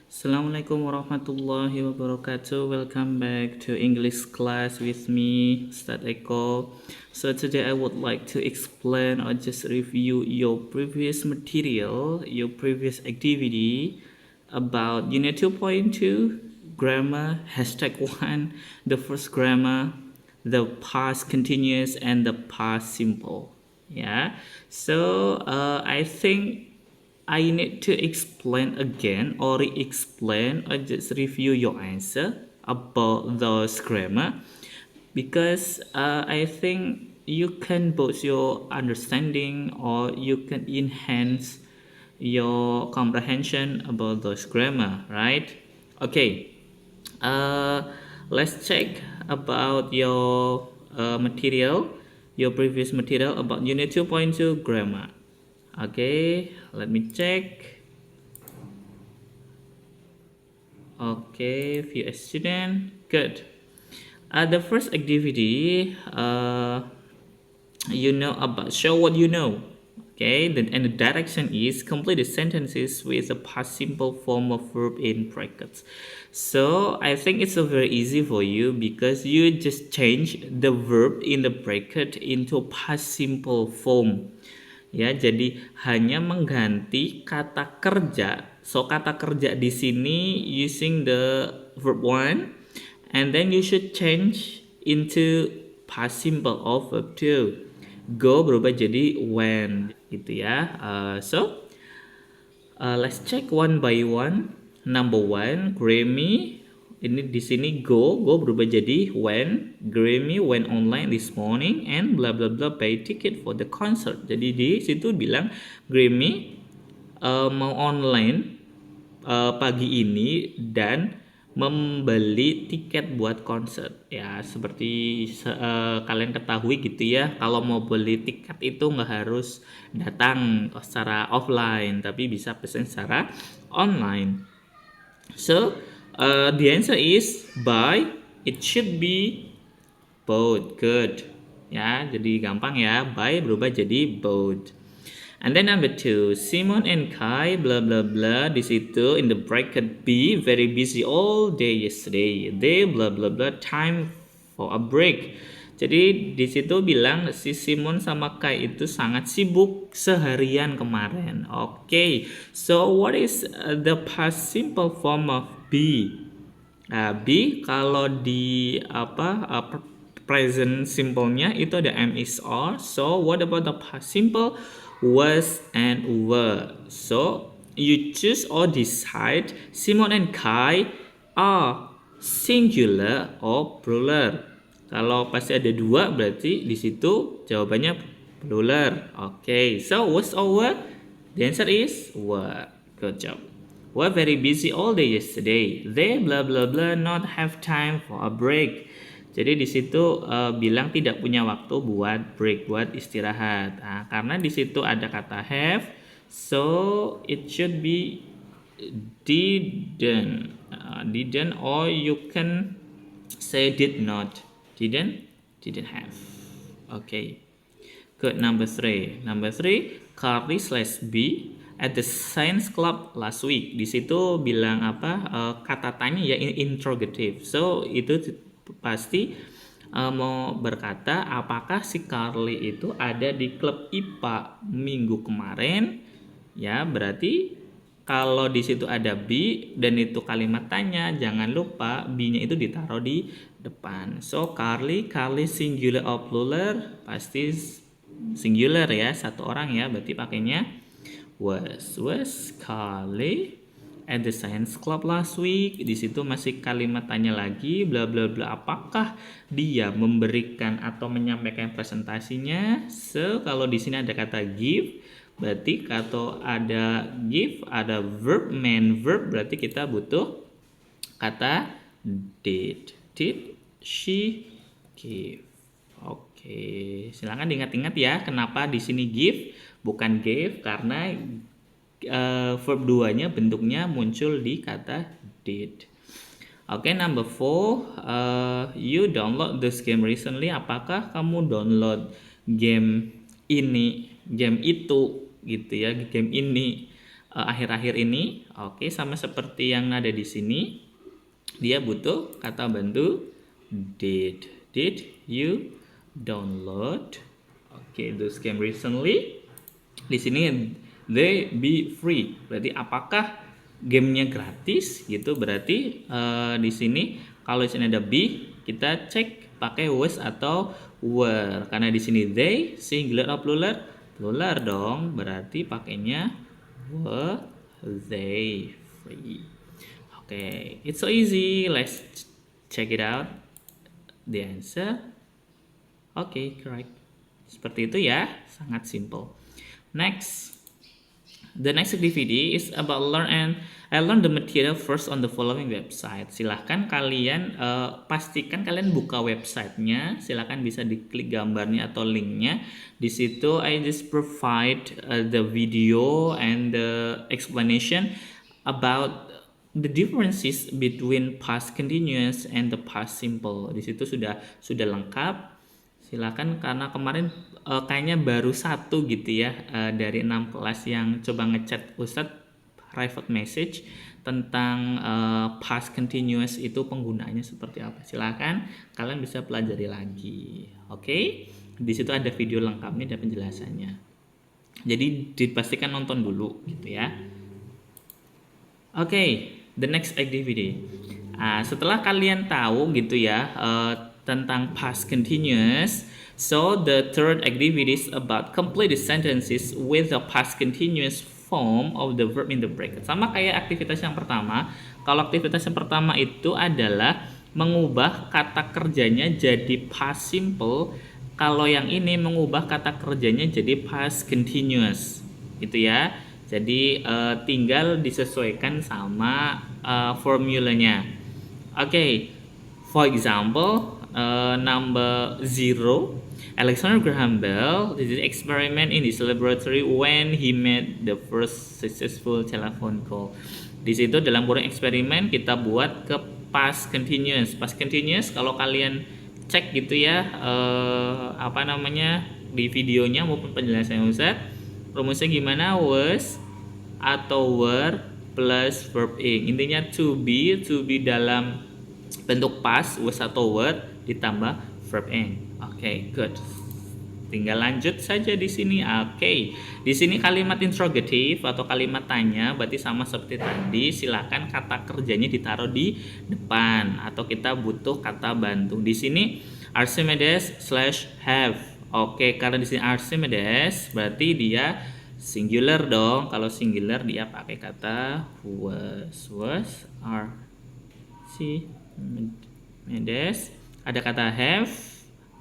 Assalamualaikum warahmatullahi wabarakatuh. Welcome back to English class with me, Ustad Eko. So today I would like to explain or just review your previous material, your previous activity about Unit 2.2, grammar, #1, the first grammar, the past continuous, and the past simple. Yeah. So I think I need to explain again or re-explain or just review your answer about those grammar because I think you can boost your understanding or you can enhance your comprehension about those grammar, right? Okay, uh, let's check about your material, your previous material about Unit 2.2 grammar. Okay, let me check. Okay, view a student. Good. The first activity, you know about show what you know. Okay, and the direction is complete the sentences with a past simple form of verb in brackets. So I think it's a very easy for you because you just change the verb in the bracket into past simple form. Ya, jadi hanya mengganti kata kerja. So kata kerja di sini using the verb one, and then you should change into past simple of verb two. Go berubah jadi went, gitu ya. Let's check one by one. Number one, Grammy. Ini di sini go berubah jadi when. Grammy went online this morning and bla bla bla pay ticket for the concert. Jadi di situ bilang Grammy mau online pagi ini dan membeli tiket buat konser. Ya seperti kalian ketahui gitu ya, kalau mau beli tiket itu nggak harus datang secara offline tapi bisa pesen secara online. So the answer is buy. It should be bought. Good. Ya, jadi gampang ya. Buy berubah jadi bought. And then number two, Simon and Kai, blah blah blah. Di situ in the bracket B, very busy all day yesterday. They blah blah blah. Time for a break. Jadi di situ bilang si Simon sama Kai itu sangat sibuk seharian kemarin. Okay, so what is the past simple form of B? B kalau di present simple-nya itu ada am is are. So what about the past simple? Was and were. So you choose or decide Simon and Kai are singular or plural. Kalau pasti ada dua berarti di situ jawabannya plural. Okay, so was or were? The answer is were. Good job. Were very busy all day yesterday. They blah blah blah not have time for a break. Jadi di situ bilang tidak punya waktu buat break, buat istirahat. Nah, karena di situ ada kata have, so it should be didn't, or you can say did not. Didn't have. Okay. Good. Number three, Carly/B at the science club last week. Di situ bilang apa? Kata tanya ya interrogative. So itu pasti mau berkata apakah si Carly itu ada di klub IPA minggu kemarin. Ya, berarti kalau di situ ada B dan itu kalimat tanya, jangan lupa B-nya itu ditaruh di depan. So Carly singular or plural? Pasti singular ya, satu orang ya, berarti pakainya was Carly at the science club last week. Di situ masih kalimat tanya lagi, bla bla bla, apakah dia memberikan atau menyampaikan presentasinya. So kalau di sini ada kata give, berarti kalau ada give ada verb, main verb, berarti kita butuh kata did she give. Oke, silakan diingat-ingat ya kenapa di sini give bukan gave, karena verb 2-nya bentuknya muncul di kata did. Oke, number 4, you download this game recently. Apakah kamu download game ini, game itu gitu ya, game ini akhir-akhir ini. Oke, sama seperti yang ada di sini. Dia butuh kata bantu did. Did you download those game recently? Di sini they be free. Berarti apakah gamenya gratis gitu? Berarti di sini kalau di sini ada be, kita cek pakai was atau were. Karena di sini they singular atau plural? Plural dong. Berarti pakainya were they free. Okay, it's so easy. Let's check it out. The answer. Okay, correct. Seperti itu ya, sangat simple. Next, the next activity is about I learn the material first on the following website. Silahkan kalian pastikan kalian buka websitenya. Silahkan bisa diklik gambarnya atau linknya. Di situ I just provide the video and the explanation about the differences between past continuous and the past simple. Di situ sudah lengkap. Silakan, karena kemarin kayaknya baru satu gitu ya dari 6 kelas yang coba ngechat Ustadz private message tentang past continuous itu penggunaannya seperti apa. Silakan kalian bisa pelajari lagi. Oke? Di situ ada video lengkapnya dan penjelasannya. Jadi dipastikan nonton dulu gitu ya. Oke, the next activity. Setelah kalian tahu gitu ya tentang past continuous, so the third activity is about complete the sentences with the past continuous form of the verb in the bracket. Sama kayak aktivitas yang pertama. Kalau aktivitas yang pertama itu adalah mengubah kata kerjanya jadi past simple. Kalau yang ini mengubah kata kerjanya jadi past continuous, gitu ya. Jadi tinggal disesuaikan sama formulanya. Okay, for example, number 0, Alexander Graham Bell did an experiment in his laboratory when he made the first successful telephone call. Di situ dalam kurung eksperimen kita buat ke past continuous. Past continuous kalau kalian cek gitu ya di videonya maupun penjelasannya Ustaz, rumusnya gimana? Was atau were plus verb ing. Intinya to be dalam bentuk past, was atau were ditambah verb ing. Oke, good. Tinggal lanjut saja di sini. Oke. Di sini kalimat interrogative atau kalimat tanya berarti sama seperti tadi. Silakan kata kerjanya ditaruh di depan atau kita butuh kata bantu. Di sini Archimedes/have. Oke, karena di sini Archimedes berarti dia singular dong. Kalau singular dia pakai kata was Archimedes. Ada kata have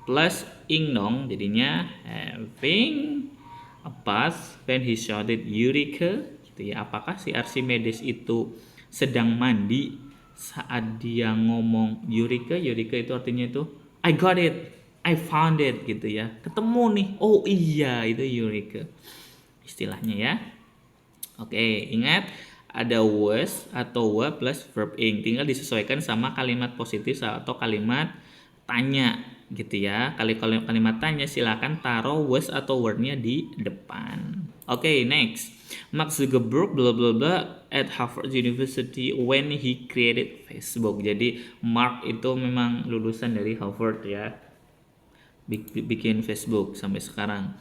plus ing dong, jadinya having a bath when he shouted Eureka gitu ya. Apakah si Archimedes itu sedang mandi saat dia ngomong Eureka? Eureka itu artinya itu I got it, I found it gitu ya. Ketemu nih, oh iya itu Eureka istilahnya ya. Oke, ingat ada was atau were plus verb ing, tinggal disesuaikan sama kalimat positif atau kalimat tanya gitu ya. Kalau kalimat tanya silakan taruh was atau were-nya di depan. Oke, next. Mark Zuckerberg bla bla bla at Harvard University when he created Facebook. Jadi Mark itu memang lulusan dari Harvard ya. Bikin Facebook sampai sekarang.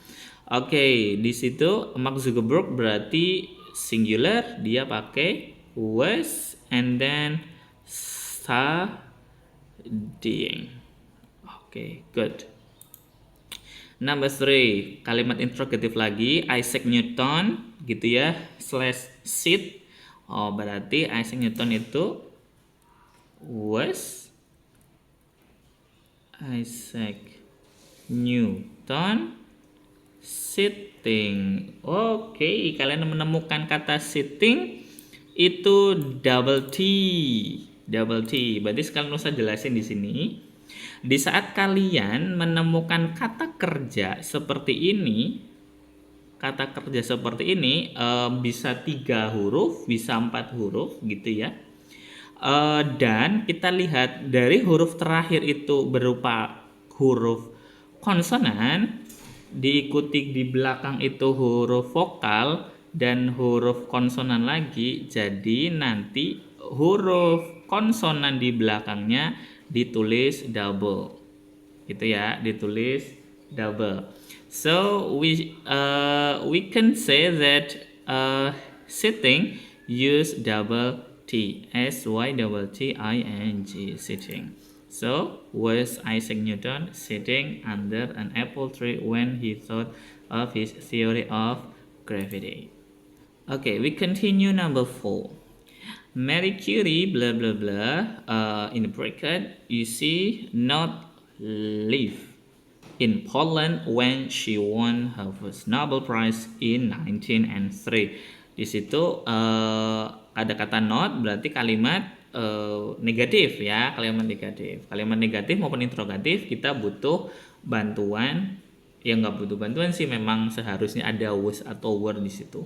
Oke, di situ Mark Zuckerberg berarti singular, dia pakai was and then studying. Oke, good. Number 3, kalimat interrogatif lagi, Isaac Newton gitu ya, /sit. Oh, berarti Isaac Newton itu was Isaac Newton sitting. Oke, kalian menemukan kata sitting itu double T. Berarti sekalian usah jelasin di sini. Di saat kalian menemukan kata kerja seperti ini, bisa 3 huruf, bisa 4 huruf gitu ya. Dan kita lihat dari huruf terakhir itu berupa huruf konsonan, diikuti di belakang itu huruf vokal, dan huruf konsonan lagi, jadi nanti huruf konsonan di belakangnya ditulis double. Gitu ya, ditulis double. So we can say that sitting use double T, SYTTING, sitting. So was Isaac Newton sitting under an apple tree when he thought of his theory of gravity? Okay, we continue number 4. Marie Curie, blah blah blah, in the bracket, you see, not live in Poland when she won her first Nobel Prize in 1903. Di situ ada kata not, berarti kalimat negatif ya, kalimat negatif. Kalimat negatif maupun interrogatif kita butuh bantuan. Ya nggak butuh bantuan sih, memang seharusnya ada was atau were di situ.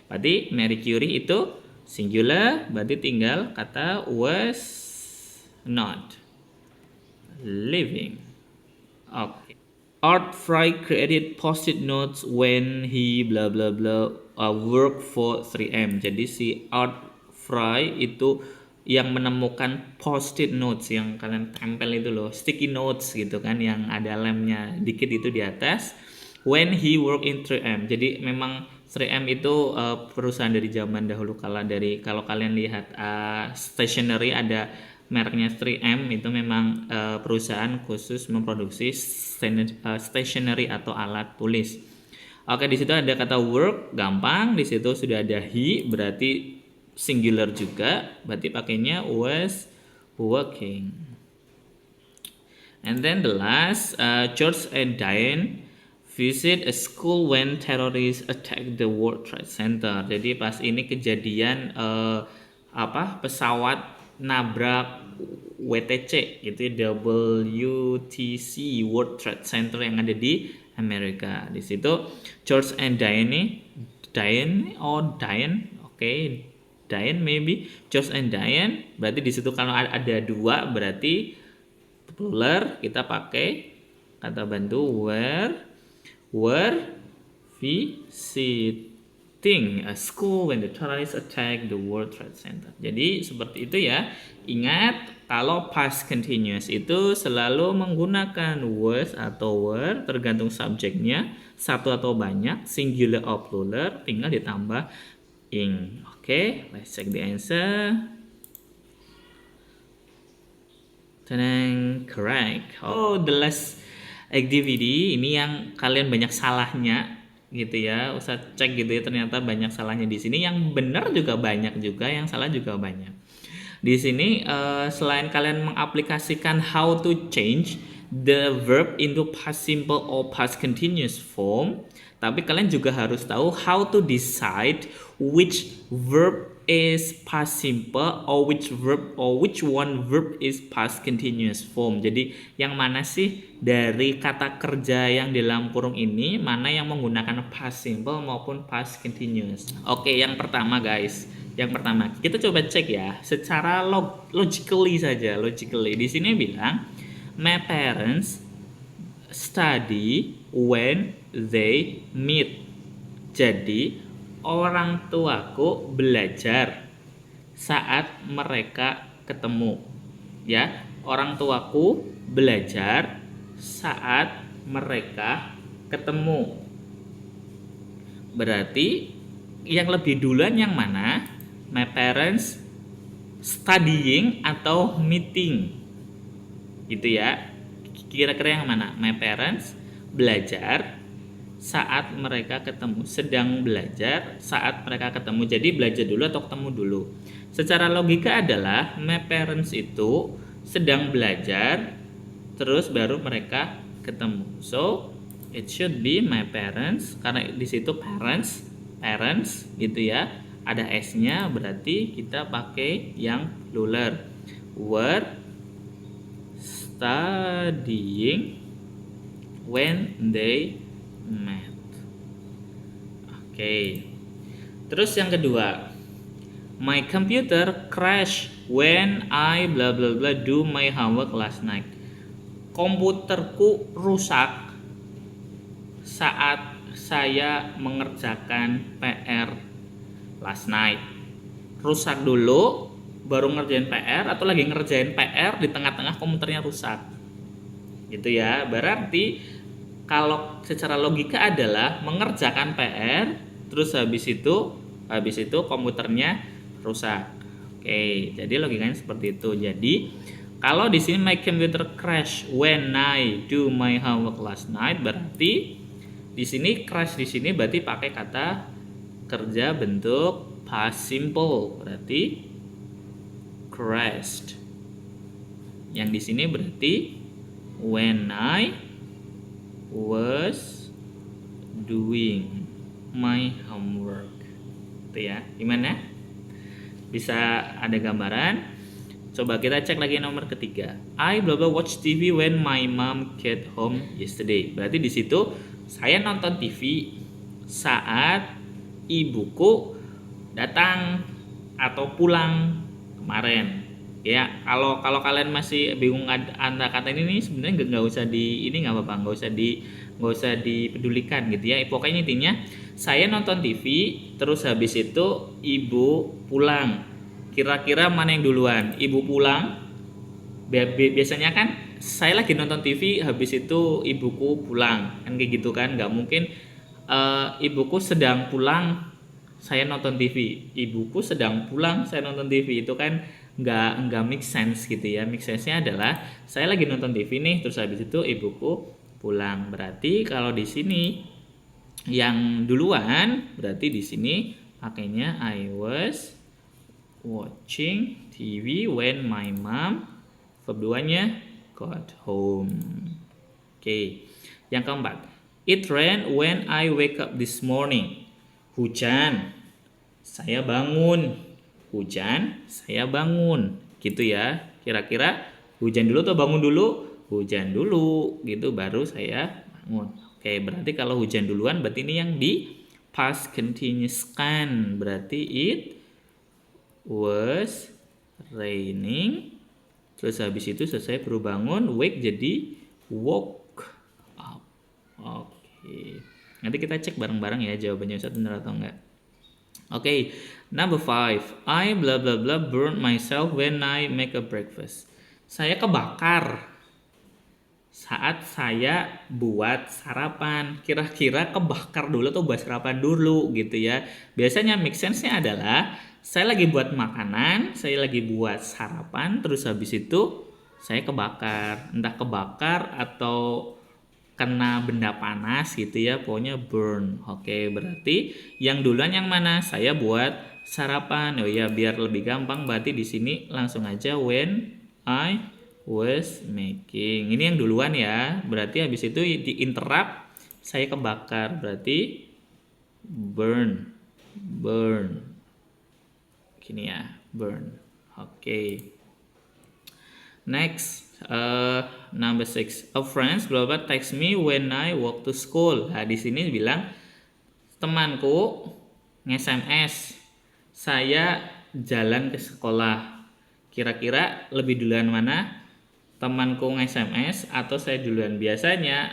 Berarti Marie Curie itu singular, berarti tinggal kata was not living. Oke. Art Fry created post-it notes when he blah blah blah work for 3M. Jadi si Art Fry itu yang menemukan post-it notes yang kalian tempel itu loh, sticky notes gitu kan, yang ada lemnya dikit itu di atas. When he work in 3M. Jadi memang 3M itu perusahaan dari zaman dahulu kala, dari kalau kalian lihat stationery ada mereknya 3M, itu memang perusahaan khusus memproduksi stationery atau alat tulis. Oke, di situ ada kata work, gampang. Di situ sudah ada he, berarti singular juga, berarti pakainya was working. And then the last, George and Diane visit a school when terrorists attack the World Trade Center. Jadi pas ini kejadian pesawat nabrak WTC, itu WTC, World Trade Center yang ada di Amerika. Di situ George and Diane, Diane maybe, George and Diane, berarti di situ kalau ada dua berarti plural, kita pakai kata bantu were visiting a school when the terrorists attack the World Trade Center. Jadi seperti itu ya. Ingat, kalau past continuous itu selalu menggunakan was atau were, tergantung subjeknya, satu atau banyak, singular atau plural, tinggal ditambah ing. Okay, let's check the answer. Tenang, correct. Oh, the last activity ini yang kalian banyak salahnya gitu ya. Usah cek gitu ya, ternyata banyak salahnya di sini. Yang benar juga banyak juga, yang salah juga banyak. Di sini selain kalian mengaplikasikan how to change the verb into past simple or past continuous form, tapi kalian juga harus tahu how to decide which verb is past simple or which one verb is past continuous form. Jadi yang mana sih dari kata kerja yang di dalam kurung ini, mana yang menggunakan past simple maupun past continuous. Oke, yang pertama guys. Yang pertama, kita coba cek ya secara logically saja. Logically di sini bilang my parents study when they meet. Jadi orang tuaku belajar saat mereka ketemu. Ya, orang tuaku belajar saat mereka ketemu. Berarti yang lebih duluan yang mana? My parents studying atau meeting. Gitu ya. Kira-kira yang mana? My parents belajar saat mereka ketemu, sedang belajar saat mereka ketemu. Jadi belajar dulu atau ketemu dulu. Secara logika adalah my parents itu sedang belajar, terus baru mereka ketemu. So it should be my parents, karena di situ parents gitu ya. Ada s-nya, berarti kita pakai yang plural. Were studying when they met. Oke. Terus yang kedua, my computer crash when I blah blah blah do my homework last night. Komputerku rusak saat saya mengerjakan PR last night. Rusak dulu, baru ngerjain PR, atau lagi ngerjain PR di tengah-tengah komputernya rusak. Gitu ya. Berarti kalau secara logika adalah mengerjakan PR, terus habis itu komputernya rusak. Oke, jadi logikanya seperti itu. Jadi kalau di sini my computer crash when I do my homework last night, berarti di sini crash di sini berarti pakai kata kerja bentuk past simple, berarti crashed. Yang di sini berarti when I was doing my homework. Itu ya. Gimana? Bisa ada gambaran? Coba kita cek lagi nomor ketiga. I blah blah watch TV when my mom get home yesterday. Berarti di situ saya nonton TV saat ibuku datang atau pulang kemarin. Ya, kalau kalian masih bingung antara kata ini sebenarnya nggak usah nggak apa-apa, nggak usah dipedulikan gitu ya. Pokoknya intinya saya nonton TV, terus habis itu ibu pulang. Kira-kira mana yang duluan? Ibu pulang. Biasanya kan saya lagi nonton TV, habis itu ibuku pulang. Kan kayak gitu kan? Nggak mungkin ibuku sedang pulang, saya nonton TV. Ibuku sedang pulang, saya nonton TV. Itu kan nggak make sense gitu ya. Make sense-nya adalah saya lagi nonton TV nih, terus habis itu ibuku pulang. Berarti kalau di sini yang duluan, berarti di sini pakainya I was watching TV when my mom, verb 2-nya got home. Oke. Yang keempat, it rained when I wake up this morning. Hujan, saya bangun. Hujan, saya bangun. Gitu ya. Kira-kira hujan dulu atau bangun dulu? Hujan dulu, gitu baru saya bangun. Oke, berarti kalau hujan duluan berarti ini yang di past continuous kan. Berarti it was raining, terus habis itu selesai baru bangun, wake jadi woke up. Oke. Nanti kita cek bareng-bareng ya jawabannya Ustaz benar atau enggak. Oke. Number 5. I blah blah blah burn myself when I make a breakfast. Saya kebakar saat saya buat sarapan. Kira-kira kebakar dulu atau buat sarapan dulu gitu ya. Biasanya make sense-nya adalah saya lagi buat makanan, saya lagi buat sarapan, terus habis itu saya kebakar. Entah kebakar atau kena benda panas gitu ya, pokoknya burn. Oke, berarti yang duluan yang mana? Saya buat sarapan. Oh ya, biar lebih gampang berarti di sini langsung aja when I was making. Ini yang duluan ya. Berarti habis itu di interrupt saya kebakar. Berarti burn. Gini ya, burn. Oke. Next, number 6. A friend blah blah text me when I walk to school. Nah, di sini bilang temanku nge-SMS saya jalan ke sekolah. Kira-kira lebih duluan mana? Temanku nge-SMS atau saya duluan? Biasanya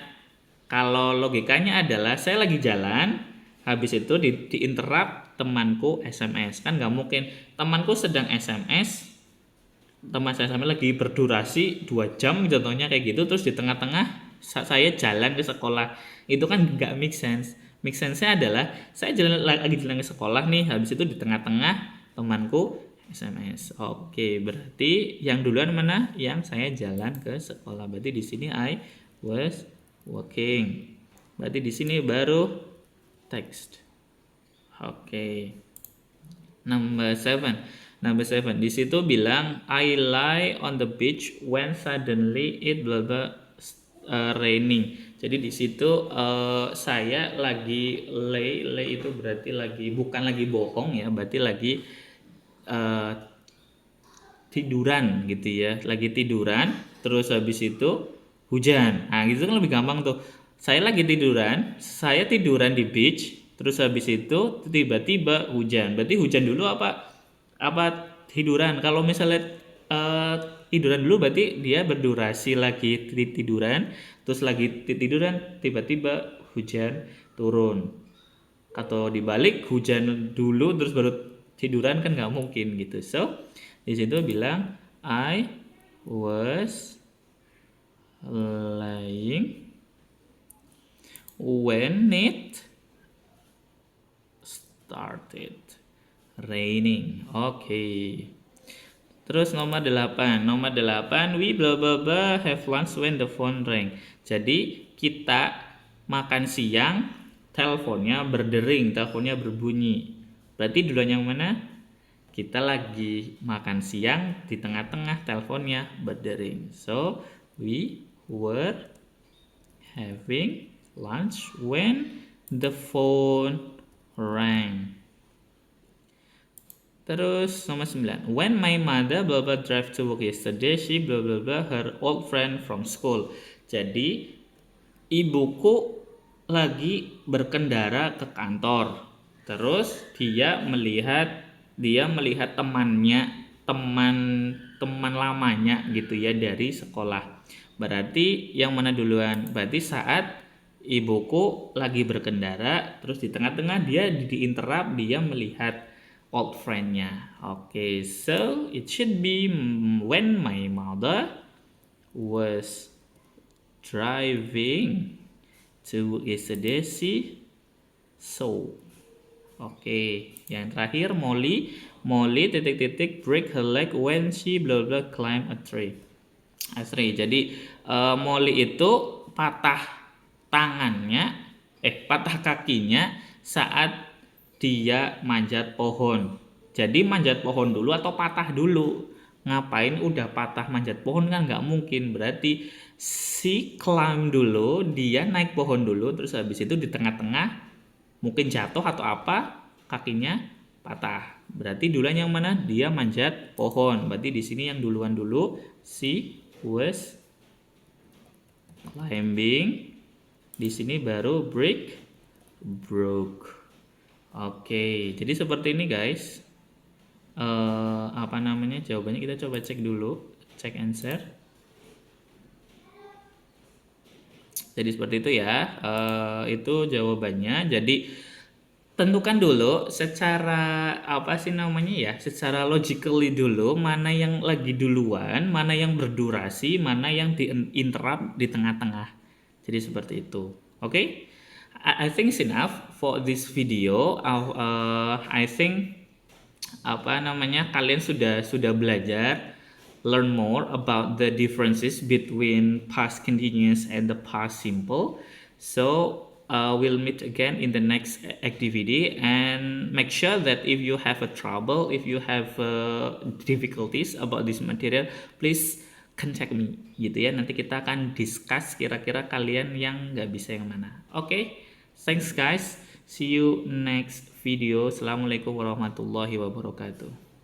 kalau logikanya adalah saya lagi jalan, habis itu di interrupt temanku SMS. Kan nggak mungkin temanku sedang SMS, teman saya lagi berdurasi 2 jam contohnya kayak gitu, terus di tengah-tengah saya jalan ke sekolah. Itu kan nggak make sense. Make sense-nya adalah saya lagi jalan ke sekolah nih, habis itu di tengah-tengah temanku SMS. Oke, berarti yang duluan mana? Yang saya jalan ke sekolah. Berarti di sini I was walking. Berarti di sini baru text. Oke. Number 7. Di situ bilang I lie on the beach when suddenly it blah blah raining. Jadi di situ saya lagi lay itu berarti lagi, bukan lagi bohong ya, berarti lagi tiduran gitu ya. Lagi tiduran terus habis itu hujan. Nah, gitu kan lebih gampang tuh. Saya lagi tiduran, saya tiduran di beach, terus habis itu tiba-tiba hujan. Berarti hujan dulu apa tiduran? Kalau misalnya tiduran dulu berarti dia berdurasi lagi tiduran, terus lagi tiduran tiba-tiba hujan turun. atau dibalik hujan dulu terus baru tiduran kan nggak mungkin gitu. So di situ bilang I was lying when it started raining. Oke. Terus nomor 8. Nomor 8, we blah blah blah have lunch when the phone rang. Jadi kita makan siang, teleponnya berdering, teleponnya berbunyi. Berarti duluan yang mana? Kita lagi makan siang, di tengah-tengah teleponnya berdering. So, we were having lunch when the phone rang. Terus nomor 9. When my mother blah blah drive to work yesterday, she blah blah blah her old friend from school. Jadi ibuku lagi berkendara ke kantor. Terus dia melihat temannya, teman lamanya gitu ya dari sekolah. Berarti yang mana duluan? Berarti saat ibuku lagi berkendara, terus di tengah-tengah dia diinterrupt, dia melihat old friend-nya. Okay, so it should be when my mother was driving to yesterday she saw. Oke, yang terakhir Molly titik-titik break her leg when she blah blah climb a tree. Jadi Molly itu patah kakinya saat dia manjat pohon. Jadi manjat pohon dulu atau patah dulu? Ngapain udah patah manjat pohon kan nggak mungkin. Berarti si climb dulu, dia naik pohon dulu, terus habis itu di tengah-tengah mungkin jatuh atau apa, kakinya patah. Berarti duluan yang mana? Dia manjat pohon. Berarti di sini yang duluan dulu si was climbing. Di sini baru broke. Oke, jadi seperti ini guys. Jawabannya kita coba cek dulu, cek answer. Jadi seperti itu ya. Itu jawabannya. Jadi tentukan dulu secara secara logically dulu mana yang lagi duluan, mana yang berdurasi, mana yang di-interrupt di tengah-tengah. Jadi seperti itu. Oke? I think it's enough for this video. I think kalian sudah belajar, learn more about the differences between past continuous and the past simple. So we'll meet again in the next activity, and make sure that if you have a trouble, if you have difficulties about this material, please contact me gitu ya. Nanti kita akan discuss kira-kira kalian yang nggak bisa yang mana. Oke? Thanks guys. See you next video. Assalamualaikum warahmatullahi wabarakatuh.